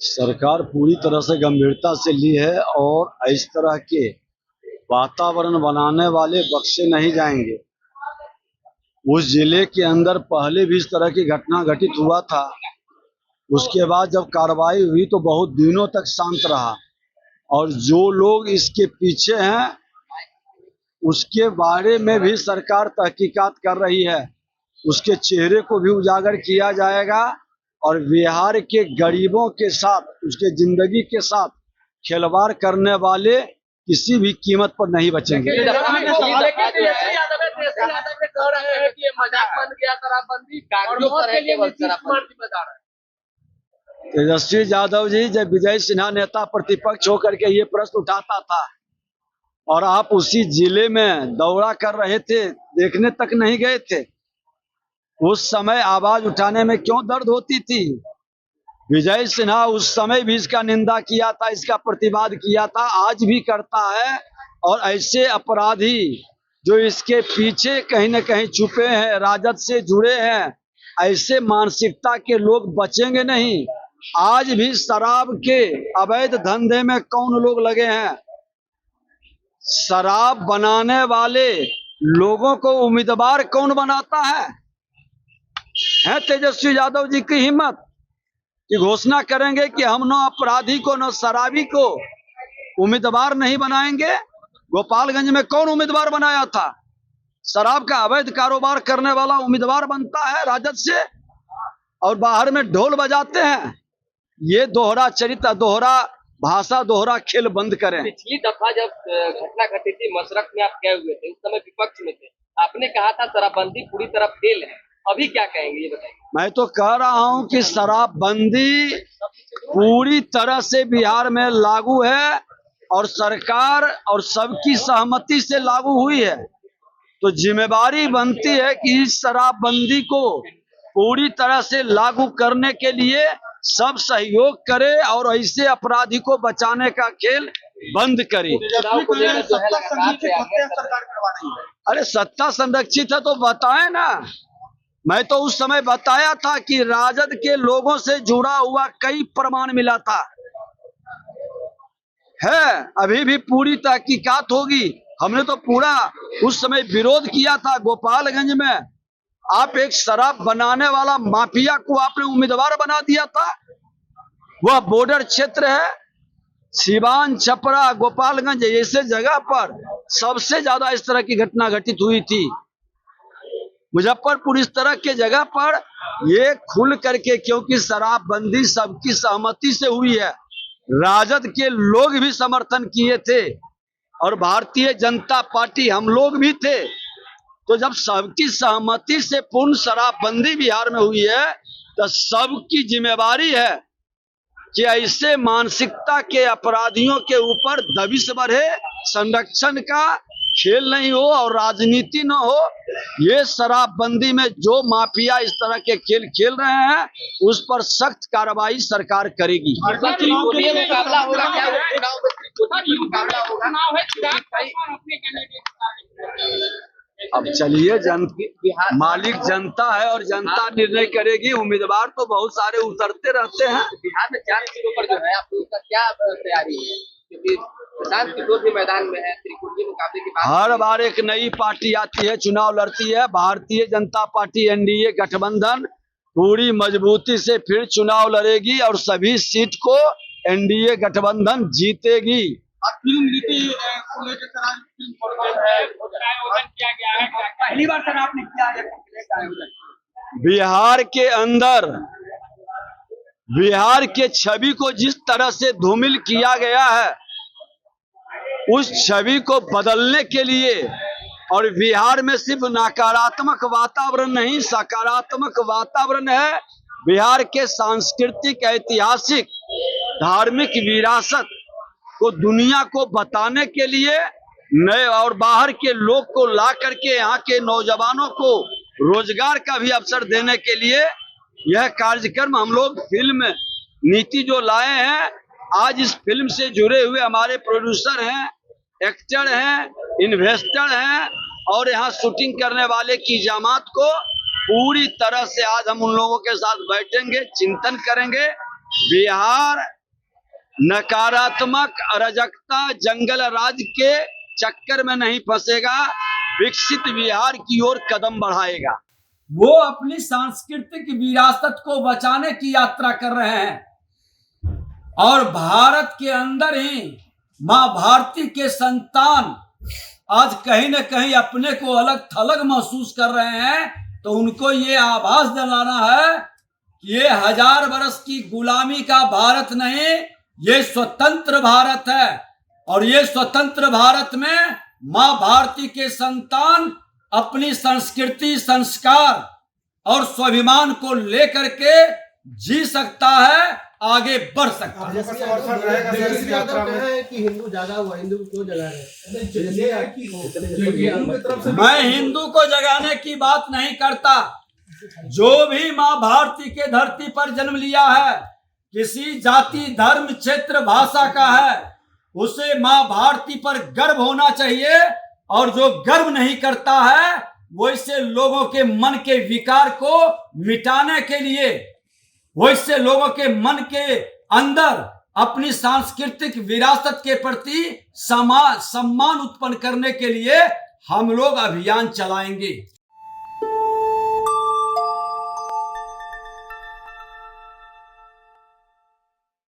सरकार पूरी तरह से गंभीरता से ली है और इस तरह के वातावरण बनाने वाले बख्शे नहीं जाएंगे। उस जिले के अंदर पहले भी इस तरह की घटना घटित हुआ था। उसके बाद जब कार्रवाई हुई तो बहुत दिनों तक शांत रहा और जो लोग इसके पीछे हैं उसके बारे में भी सरकार तहकीकात कर रही है। उसके चेहरे को भी उजागर किया जाएगा और बिहार के गरीबों के साथ, उसके जिंदगी के साथ खिलवाड़ करने वाले किसी भी कीमत पर नहीं बचेंगे। तेजस्वी यादव जी जब विजय सिन्हा नेता प्रतिपक्ष होकर के ये प्रश्न उठाता था और आप उसी जिले में दौरा कर रहे थे, देखने तक नहीं गए थे, उस समय आवाज उठाने में क्यों दर्द होती थी? विजय सिन्हा उस समय भी इसका निंदा किया था, इसका प्रतिवाद किया था, आज भी करता है। और ऐसे अपराधी जो इसके पीछे कहीं न कहीं छुपे हैं, राजद से जुड़े हैं, ऐसे मानसिकता के लोग बचेंगे नहीं। आज भी शराब के अवैध धंधे में कौन लोग लगे हैं? शराब बनाने वाले लोगों को उम्मीदवार कौन बनाता है तेजस्वी यादव जी की हिम्मत कि घोषणा करेंगे कि हम न अपराधी को न शराबी को उम्मीदवार नहीं बनाएंगे। गोपालगंज में कौन उम्मीदवार बनाया था? शराब का अवैध कारोबार करने वाला उम्मीदवार बनता है राजद से और बाहर में ढोल बजाते हैं। ये दोहरा चरित्र, दोहरा भाषा, दोहरा खेल बंद करें। पिछली दफा जब घटना घटी थी मशरक में, आप गए हुए थे, उस समय विपक्ष में थे, आपने कहा था शराबबंदी पूरी तरह फेल है। अभी क्या कहेंगे ये बताइए। मैं तो कह रहा हूं कि शराबबंदी पूरी तरह से बिहार में लागू है और सरकार और सबकी सहमति से लागू हुई है। तो जिम्मेदारी बनती है कि इस शराबबंदी को पूरी तरह से लागू करने के लिए सब सहयोग करे और ऐसे अपराधी को बचाने का खेल बंद करे। अरे सत्ता संरक्षित है तो बताए ना। मैं तो उस समय बताया था कि राजद के लोगों से जुड़ा हुआ कई प्रमाण मिला था है। अभी भी पूरी तहकीकात होगी। हमने तो पूरा उस समय विरोध किया था। गोपालगंज में आप एक शराब बनाने वाला माफिया को आपने उम्मीदवार बना दिया था। वह बॉर्डर क्षेत्र है, सिवान, छपरा, गोपालगंज ऐसे जगह पर सबसे ज्यादा इस तरह की घटना घटित हुई थी। मुजफ्फरपुर इस तरह के जगह पर ये खुल करके, क्योंकि शराबबंदी सबकी सहमति से हुई है, राजद के लोग भी समर्थन किए थे और भारतीय जनता पार्टी हम लोग भी थे। तो जब सबकी सहमति से पूर्ण शराबबंदी बिहार में हुई है तो सबकी जिम्मेवारी है कि ऐसे मानसिकता के अपराधियों के ऊपर दबिश बढ़े, संरक्षण का खेल नहीं हो और राजनीति न हो। ये शराबबंदी में जो माफिया इस तरह के खेल खेल रहे हैं उस पर सख्त कार्रवाई सरकार करेगी। अब चलिए, मालिक जनता है और जनता निर्णय करेगी। उम्मीदवार तो बहुत सारे उतरते रहते हैं। बिहार में 4 सीटों पर जो है आप लोगों का क्या तैयारी है? क्योंकि प्रशांत किशोर भी मैदान में है, त्रिकोणीय मुकाबले की बात हर बार एक नई पार्टी आती है, चुनाव लड़ती है। भारतीय जनता पार्टी एनडीए गठबंधन पूरी मजबूती से फिर चुनाव लड़ेगी और सभी सीट को एनडीए गठबंधन जीतेगी। फिल्म नीति को लेकर पहली बार सर आपने किया है। बिहार के अंदर बिहार के छवि को जिस तरह से धूमिल किया गया है उस छवि को बदलने के लिए, और बिहार में सिर्फ नकारात्मक वातावरण नहीं सकारात्मक वातावरण है। बिहार के सांस्कृतिक, ऐतिहासिक, धार्मिक विरासत को दुनिया को बताने के लिए, नए और बाहर के लोग को ला करके यहाँ के नौजवानों को रोजगार का भी अवसर देने के लिए यह कार्यक्रम हम लोग फिल्म नीति जो लाए हैं। आज इस फिल्म से जुड़े हुए हमारे प्रोड्यूसर हैं, एक्टर हैं, इन्वेस्टर हैं और यहाँ शूटिंग करने वाले की जामात को पूरी तरह से आज हम उन लोगों के साथ बैठेंगे, चिंतन करेंगे बिहार नकारात्मक अराजकता जंगल राज के चक्कर में नहीं फंसेगा, विकसित बिहार की ओर कदम बढ़ाएगा। वो अपनी सांस्कृतिक विरासत को बचाने की यात्रा कर रहे हैं और भारत के अंदर ही मां भारती के संतान आज कहीं न कहीं अपने को अलग थलग महसूस कर रहे हैं। तो उनको ये आभास दिलाना है कि ये 1000 वर्ष की गुलामी का भारत नहीं, ये स्वतंत्र भारत है। और ये स्वतंत्र भारत में मां भारती के संतान अपनी संस्कृति, संस्कार और स्वाभिमान को लेकर के जी सकता है, आगे बढ़ सकता है। कि हिंदू ज्यादा हुआ, हिंदू क्यों जगा रहे? मैं हिंदू को जगाने की बात नहीं करता। जो भी मां भारती के धरती पर जन्म लिया है, किसी जाति, धर्म, क्षेत्र, भाषा का है, उसे मां भारती पर गर्व होना चाहिए। और जो गर्व नहीं करता है, वो इससे लोगों के मन के विकार को मिटाने के लिए, वो इससे लोगों के मन के अंदर अपनी सांस्कृतिक विरासत के प्रति सम्मान उत्पन्न करने के लिए हम लोग अभियान चलाएंगे।